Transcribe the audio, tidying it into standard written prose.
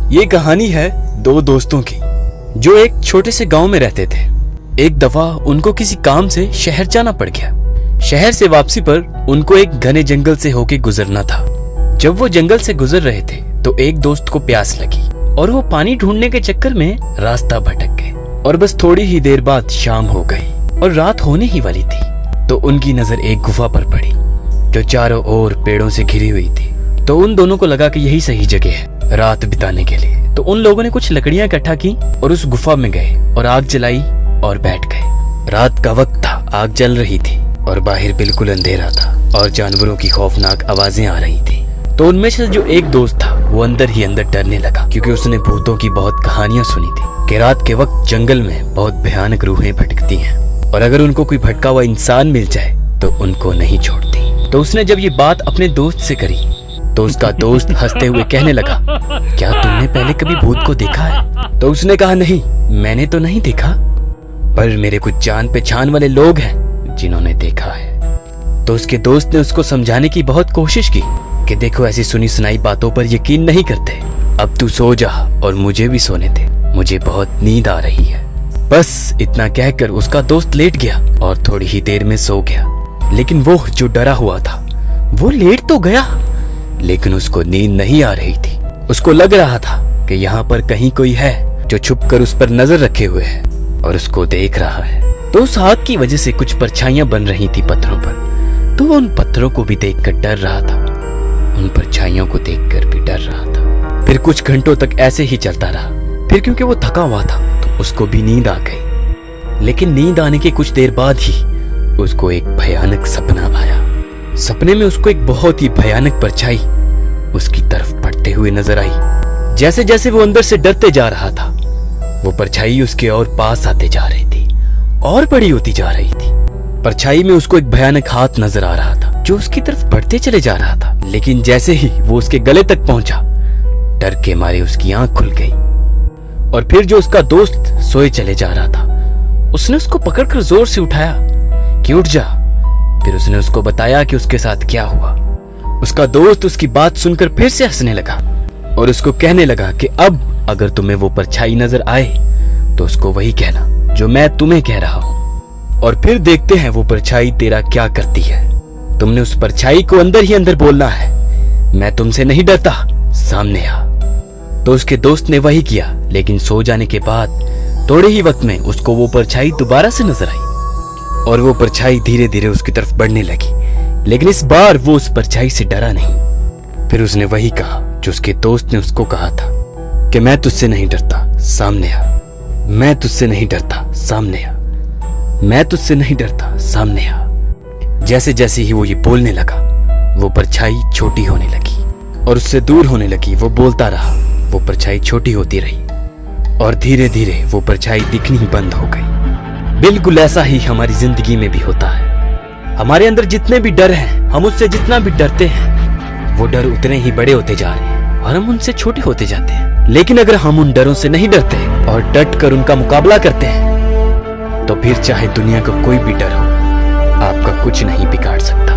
ये कहानी है दो दोस्तों की जो एक छोटे से गांव में रहते थे। एक दफा उनको किसी काम से शहर जाना पड़ गया। शहर से वापसी पर उनको एक घने जंगल से होके गुजरना था। जब वो जंगल से गुजर रहे थे तो एक दोस्त को प्यास लगी और वो पानी ढूंढने के चक्कर में रास्ता भटक गए और बस थोड़ी ही देर बाद शाम हो गई और रात होने ही वाली थी। तो उनकी नजर एक गुफा पर पड़ी जो चारों ओर पेड़ों से घिरी हुई थी। तो उन दोनों को लगा कि यही सही जगह है रात बिताने के लिए। तो उन लोगों ने कुछ लकड़ियां इकट्ठा की और उस गुफा में गए और आग जलाई और बैठ गए। रात का वक्त था, आग जल रही थी और बाहर बिल्कुल अंधेरा था और जानवरों की खौफनाक आवाजें आ रही थी। तो उनमें से जो एक दोस्त था वो अंदर ही अंदर डरने लगा क्योंकि उसने भूतों की बहुत कहानियां सुनी थी कि रात के वक्त जंगल में बहुत भयानक रूहें भटकती हैं और अगर उनको कोई भटका हुआ इंसान मिल जाए तो उनको नहीं छोड़ती। तो उसने जब ये बात अपने दोस्त से करी तो उसका दोस्त हंसते हुए कहने लगा, क्या तुमने पहले कभी भूत को देखा है? तो उसने कहा, नहीं मैंने तो नहीं देखा, पर मेरे कुछ जान पहचान वाले लोग हैं जिन्होंने देखा है। तो उसके दोस्त ने उसको समझाने की बहुत कोशिश की कि देखो ऐसी सुनी सुनाई बातों पर यकीन नहीं करते, अब तू सो जा और मुझे भी सोने दे, मुझे बहुत नींद आ रही है। बस इतना कहकर उसका दोस्त लेट गया और थोड़ी ही देर में सो गया। लेकिन वो जो डरा हुआ था वो लेट तो गया लेकिन उसको नींद नहीं आ रही थी। उसको लग रहा था कि यहाँ पर कहीं कोई है जो छुप कर उस पर नजर रखे हुए है और उसको देख रहा है। तो उस आग की वजह से कुछ परछाइयां बन रही थी पत्थरों पर। तो वो उन पत्थरों को भी देखकर डर रहा था, उन परछाइयों को देखकर भी डर रहा था। फिर कुछ घंटों तक ऐसे ही चलता रहा। फिर क्योंकि वो थका हुआ था तो उसको भी नींद आ गई। लेकिन नींद आने के कुछ देर बाद ही उसको एक भयानक सपना आया। सपने में उसको एक बहुत ही भयानक परछाई उसकी तरफ बढ़ते हुए नजर आई। जैसे जैसे वो अंदर से डरते जा रहा था वो परछाई उसके और पास आते जा रही थी और बड़ी होती जा रही थी। परछाई में उसको एक भयानक हाथ नजर आ रहा था जो उसकी तरफ बढ़ते चले जा रहा था। लेकिन जैसे ही वो उसके गले तक पहुंचा डर के मारे उसकी आंख खुल गई। और फिर जो उसका दोस्त सोए चले जा रहा था उसने उसको पकड़कर जोर से उठाया कि उठ जा। फिर उसने उसको बताया कि उसके साथ क्या हुआ। उसका दोस्त उसकी बात सुनकर फिर से हंसने लगा और उसको कहने लगा कि अब अगर तुम्हें वो परछाई नजर आए तो उसको वही कहना जो मैं तुम्हें कह रहा हूं और फिर देखते हैं वो परछाई तेरा क्या करती है। तुमने उस परछाई को अंदर ही अंदर बोलना है, मैं तुमसे नहीं डरता, सामने आ। तो उसके दोस्त ने वही किया। लेकिन सो जाने के बाद थोड़े ही वक्त में उसको वो परछाई दोबारा से नजर आई और वो परछाई धीरे धीरे उसकी तरफ बढ़ने लगी। लेकिन इस बार वो उस परछाई से डरा नहीं। फिर उसने वही कहा जो उसके दोस्त ने उसको कहा था कि मैं तुझसे नहीं डरता, सामने आ, मैं तुझसे नहीं डरता, सामने आ, मैं तुझसे नहीं डरता, सामने आ। जैसे जैसे ही वो ये बोलने लगा वो परछाई छोटी होने लगी और उससे दूर होने लगी। वो बोलता रहा, वो परछाई छोटी होती रही और धीरे धीरे वो परछाई दिखनी ही बंद हो गई। बिल्कुल ऐसा ही हमारी जिंदगी में भी होता है। हमारे अंदर जितने भी डर हैं, हम उससे जितना भी डरते हैं वो डर उतने ही बड़े होते जा रहे हैं और हम उनसे छोटे होते जाते हैं। लेकिन अगर हम उन डरों से नहीं डरते और डट कर उनका मुकाबला करते हैं तो फिर चाहे दुनिया का कोई भी डर हो आपका कुछ नहीं बिगाड़ सकता।